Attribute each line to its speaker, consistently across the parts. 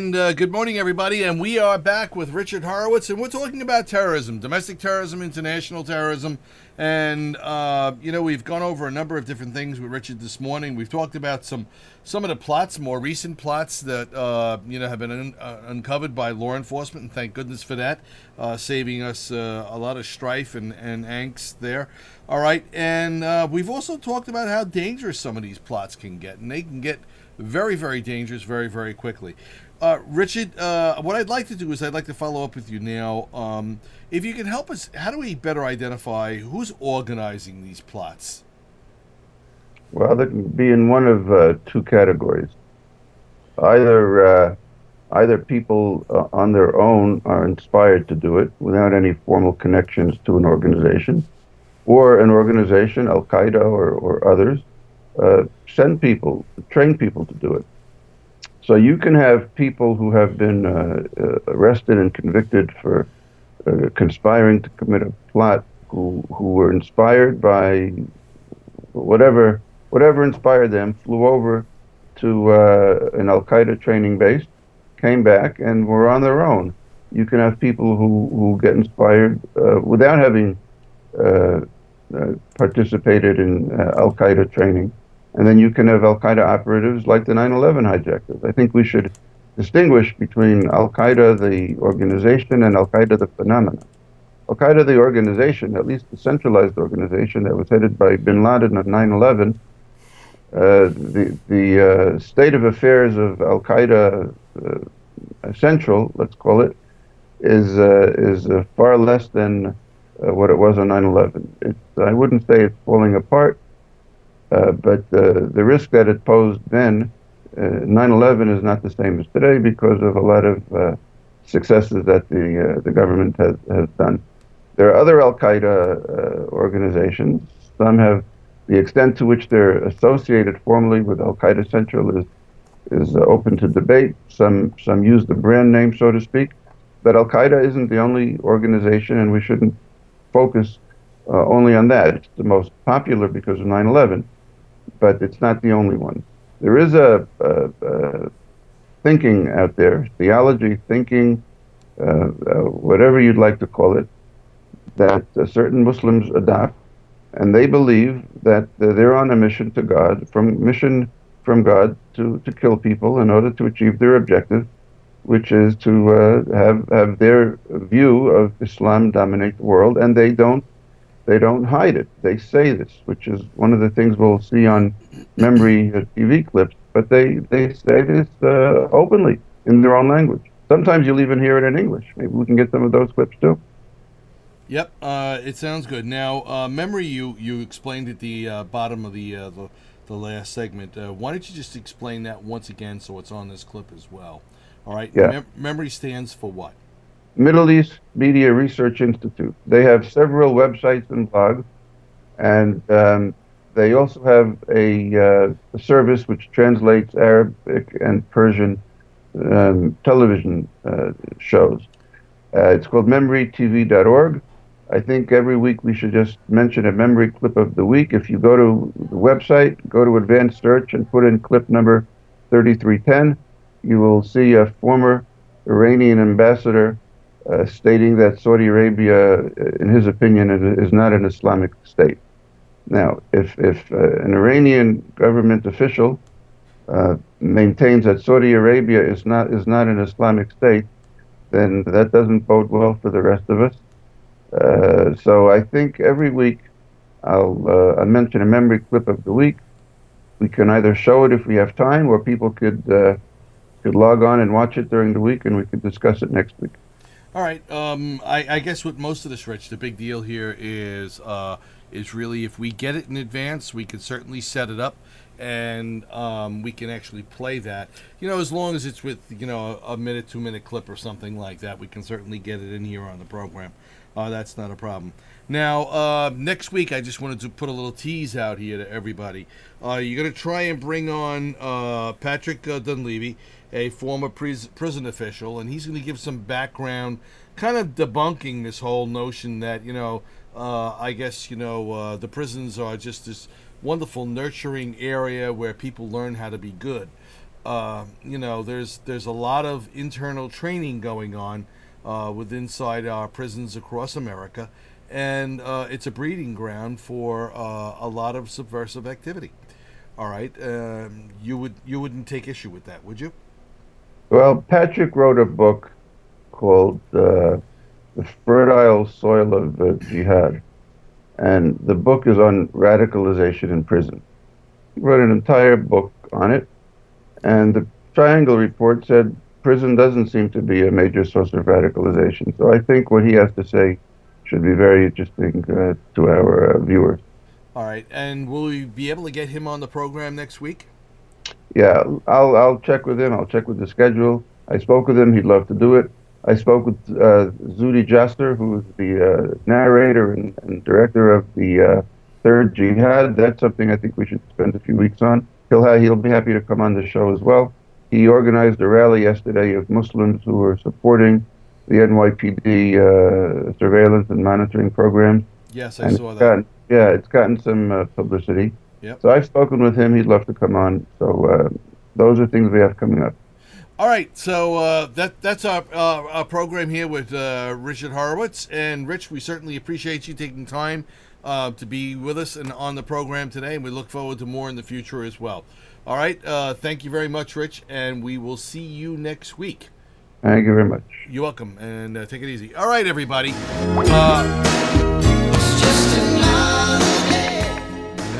Speaker 1: And good morning, everybody. And we are back with Richard Horowitz, and we're talking about terrorism, domestic terrorism, international terrorism. And, we've gone over a number of different things with Richard this morning. We've talked about some of the plots, more recent plots that, have been uncovered by law enforcement, and thank goodness for that, saving us a lot of strife and angst there. All right. And we've also talked about how dangerous some of these plots can get, and they can get very, very dangerous very, very quickly. Richard, what I'd like to do is I'd like to follow up with you now. If you can help us, how do we better identify who's organizing these plots?
Speaker 2: Well, they can be in one of two categories. Either people on their own are inspired to do it without any formal connections to an organization, or an organization, Al Qaeda or others, send people, train people to do it. So you can have people who have been arrested and convicted for conspiring to commit a plot, who were inspired by whatever inspired them, flew over to an Al Qaeda training base, came back, and were on their own. You can have people who get inspired without having uh, participated in Al Qaeda training. And then you can have Al Qaeda operatives like the 9/11 hijackers. I think we should distinguish between Al Qaeda, the organization, and Al Qaeda, the phenomenon. Al Qaeda, the organization, at least the centralized organization that was headed by bin Laden at 9/11, the state of affairs of Al Qaeda Central, let's call it, is far less than what it was on 9/11. I wouldn't say it's falling apart, but the risk that it posed then, 9/11 is not the same as today because of a lot of successes that the government has done. There are other Al Qaeda organizations. Some have the extent to which they're associated formally with Al Qaeda Central is open to debate. Some use the brand name, so to speak. But Al Qaeda isn't the only organization, and we shouldn't focus only on that. It's the most popular because of 9/11, but it's not the only one. There is a thinking out there, theology, thinking, whatever you'd like to call it, that certain Muslims adopt, and they believe that they're on a mission to God, from God to kill people in order to achieve their objective, which is to have their view of Islam dominate the world, and they don't hide it. They say this, which is one of the things we'll see on memory TV clips. But they say this openly in their own language. Sometimes you'll even hear it in English. Maybe we can get some of those clips too.
Speaker 1: Yep, it sounds good. Now, memory, you explained at the bottom of the last segment. Why don't you just explain that once again so it's on this clip as well? All right,
Speaker 2: Yeah.
Speaker 1: memory stands for what?
Speaker 2: Middle East Media Research Institute. They have several websites and blogs, and they also have a service which translates Arabic and Persian television shows. It's called memorytv.org. I think every week we should just mention a memory clip of the week. If you go to the website, go to advanced search and put in clip number 3310, you will see a former Iranian ambassador stating that Saudi Arabia, in his opinion, is not an Islamic state. Now, if an Iranian government official maintains that Saudi Arabia is not an Islamic state, then that doesn't bode well for the rest of us. So I think every week I'll mention a memory clip of the week. We can either show it if we have time, or people could log on and watch it during the week, and we could discuss it next week.
Speaker 1: All right. I guess with most of this, Rich, the big deal here is really if we get it in advance, we can certainly set it up, and we can actually play that. As long as it's with a minute, 2 minute clip or something like that, we can certainly get it in here on the program. That's not a problem. Now, next week, I just wanted to put a little tease out here to everybody. You're going to try and bring on Patrick Dunleavy, a former prison official, and he's going to give some background, kind of debunking this whole notion that, I guess, the prisons are just this wonderful nurturing area where people learn how to be good. you know, there's a lot of internal training going on inside our prisons across America, and it's a breeding ground for a lot of subversive activity. All right, you wouldn't take issue with that, would you?
Speaker 2: Well, Patrick wrote a book called The Fertile Soil of Jihad, and the book is on radicalization in prison. He wrote an entire book on it, and the Triangle Report said prison doesn't seem to be a major source of radicalization. So I think what he has to say should be very interesting to our viewers.
Speaker 1: All right, and will we be able to get him on the program next week?
Speaker 2: Yeah, I'll check with him. I'll check with the schedule. I spoke with him. He'd love to do it. I spoke with Zudi Jasser, who is the narrator and director of the Third Jihad. That's something I think we should spend a few weeks on. He'll be happy to come on the show as well. He organized a rally yesterday of Muslims who were supporting the NYPD surveillance and monitoring programs.
Speaker 1: Yes, I saw that.
Speaker 2: It's gotten some publicity.
Speaker 1: Yep.
Speaker 2: So I've spoken with him. He'd love to come on. So those are things we have coming up.
Speaker 1: All right, so that's our program here with Richard Horowitz. And Rich, we certainly appreciate you taking time to be with us and on the program today. And we look forward to more in the future as well. All right, thank you very much, Rich, and we will see you next week.
Speaker 2: Thank you very much.
Speaker 1: You're welcome, and take it easy. All right, everybody.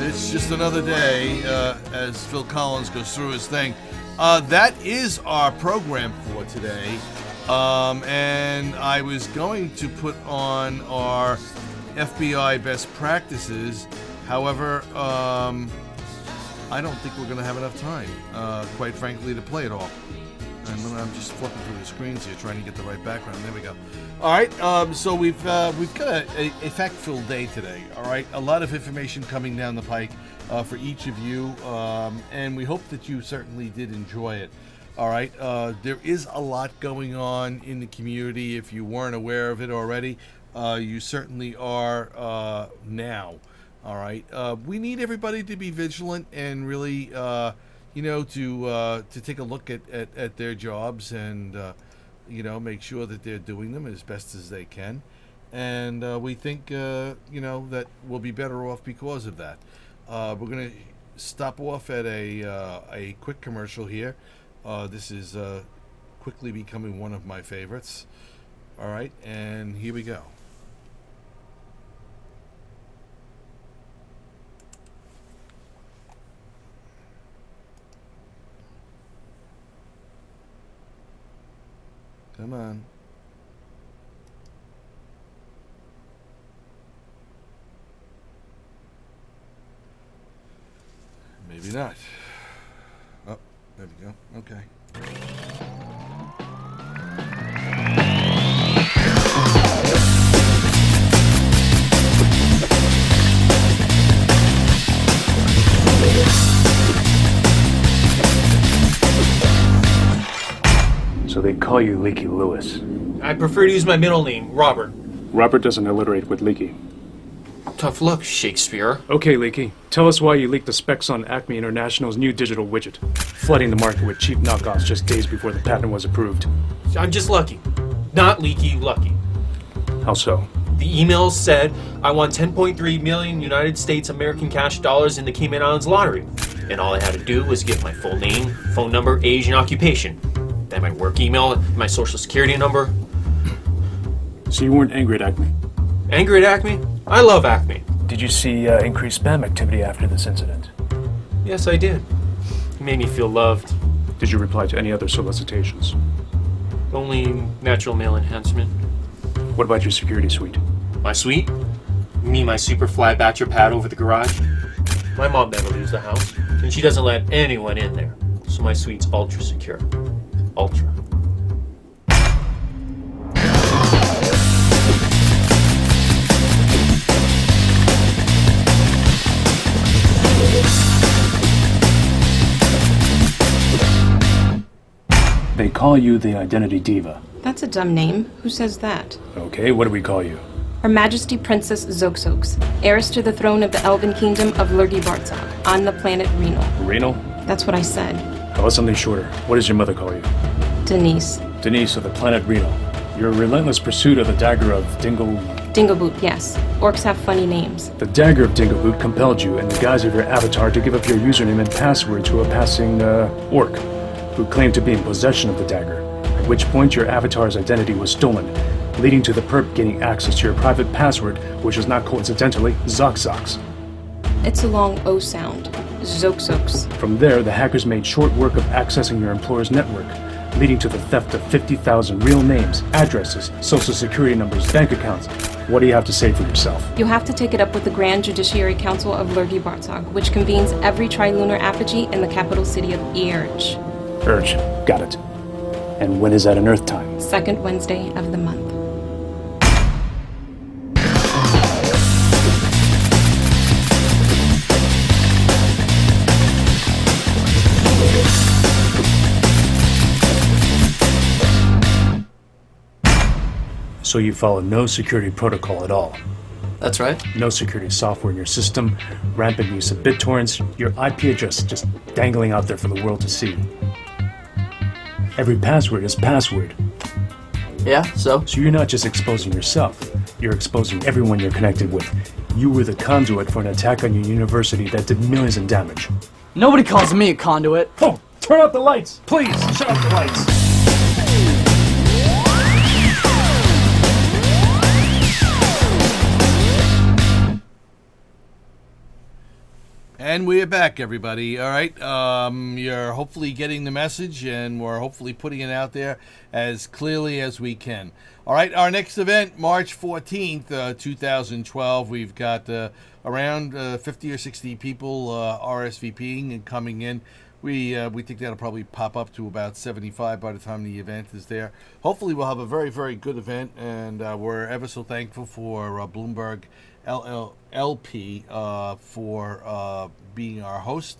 Speaker 1: It's just another day, as Phil Collins goes through his thing. That is our program for today. And I was going to put on our FBI best practices. However, I don't think we're going to have enough time, quite frankly, to play it all. And I'm just flipping through the screens here, trying to get the right background. There we go. All right, so we've got a fact-filled day today. All right, a lot of information coming down the pike for each of you, and we hope that you certainly did enjoy it. All right, there is a lot going on in the community. If you weren't aware of it already, you certainly are now. All right, we need everybody to be vigilant and really, to take a look at their jobs and make sure that they're doing them as best as they can. And we think that we'll be better off because of that. We're going to stop off at a quick commercial here. This is quickly becoming one of my favorites. All right, and here we go. Come on. Maybe not. Oh, there we go. Okay.
Speaker 3: So they call you Leaky Lewis.
Speaker 4: I prefer to use my middle name, Robert.
Speaker 3: Robert doesn't alliterate with Leaky.
Speaker 4: Tough luck, Shakespeare.
Speaker 3: Okay, Leaky. Tell us why you leaked the specs on Acme International's new digital widget, flooding the market with cheap knockoffs just days before the patent was approved.
Speaker 4: I'm just lucky. Not leaky, lucky.
Speaker 3: How so?
Speaker 4: The email said I won 10.3 million United States American cash dollars in the Cayman Islands lottery. And all I had to do was give my full name, phone number, age, and occupation. Then my work email, my social security number.
Speaker 3: So you weren't angry at Acme?
Speaker 4: Angry at Acme? I love Acme.
Speaker 3: Did you see increased spam activity after this incident?
Speaker 4: Yes, I did. It made me feel loved.
Speaker 3: Did you reply to any other solicitations?
Speaker 4: Only natural male enhancement.
Speaker 3: What about your security suite?
Speaker 4: My suite? You mean my super fly batcher pad over the garage? My mom never leaves the house, and she doesn't let anyone in there. So my suite's ultra secure. Ultra.
Speaker 3: They call you the Identity Diva.
Speaker 5: That's a dumb name. Who says that?
Speaker 3: Okay, what do we call you?
Speaker 5: Her Majesty Princess Zoxox, heiress to the throne of the Elven Kingdom of Lurgi Bartzog, on the planet Renal.
Speaker 3: Renal?
Speaker 5: That's what I said.
Speaker 3: How about something shorter? What does your mother call you?
Speaker 5: Denise.
Speaker 3: Denise of the planet Reno. Your relentless pursuit of the dagger of
Speaker 5: Dingleboot, yes. Orcs have funny names.
Speaker 3: The dagger of Dingleboot compelled you, in the guise of your avatar, to give up your username and password to a passing, orc, who claimed to be in possession of the dagger, at which point your avatar's identity was stolen, leading to the perp gaining access to your private password, which is not coincidentally Zoxox.
Speaker 5: It's a long O sound. Zoxox.
Speaker 3: From there, the hackers made short work of accessing your employer's network, leading to the theft of 50,000 real names, addresses, social security numbers, bank accounts. What do you have to say for yourself?
Speaker 5: You have to take it up with the Grand Judiciary Council of Lurgi Bartog, which convenes every trilunar apogee in the capital city of Irj.
Speaker 3: Urge. Got it. And when is that in Earth time?
Speaker 5: Second Wednesday of the month.
Speaker 3: So you follow no security protocol at all.
Speaker 6: That's right.
Speaker 3: No security software in your system, rampant use of BitTorrents, your IP address just dangling out there for the world to see. Every password is password.
Speaker 6: Yeah, so?
Speaker 3: So you're not just exposing yourself, you're exposing everyone you're connected with. You were the conduit for an attack on your university that did millions in damage.
Speaker 6: Nobody calls me a conduit.
Speaker 3: Oh, turn out the lights! Please, shut off the lights!
Speaker 1: And we're back, everybody. All right. You're hopefully getting the message, and we're hopefully putting it out there as clearly as we can. All right. Our next event, March 14th, 2012. We've got around 50 or 60 people RSVPing and coming in. We think that'll probably pop up to about 75 by the time the event is there. Hopefully, we'll have a very, very good event, and we're ever so thankful for Bloomberg LP for being our host,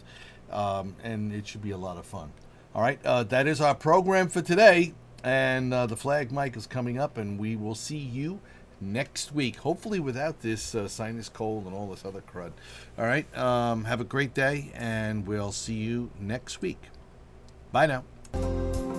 Speaker 1: and it should be a lot of fun. All right, that is our program for today, and the flag mic is coming up, and we will see you next week, hopefully without this sinus cold and all this other crud. All right, have a great day, and we'll see you next week. Bye now.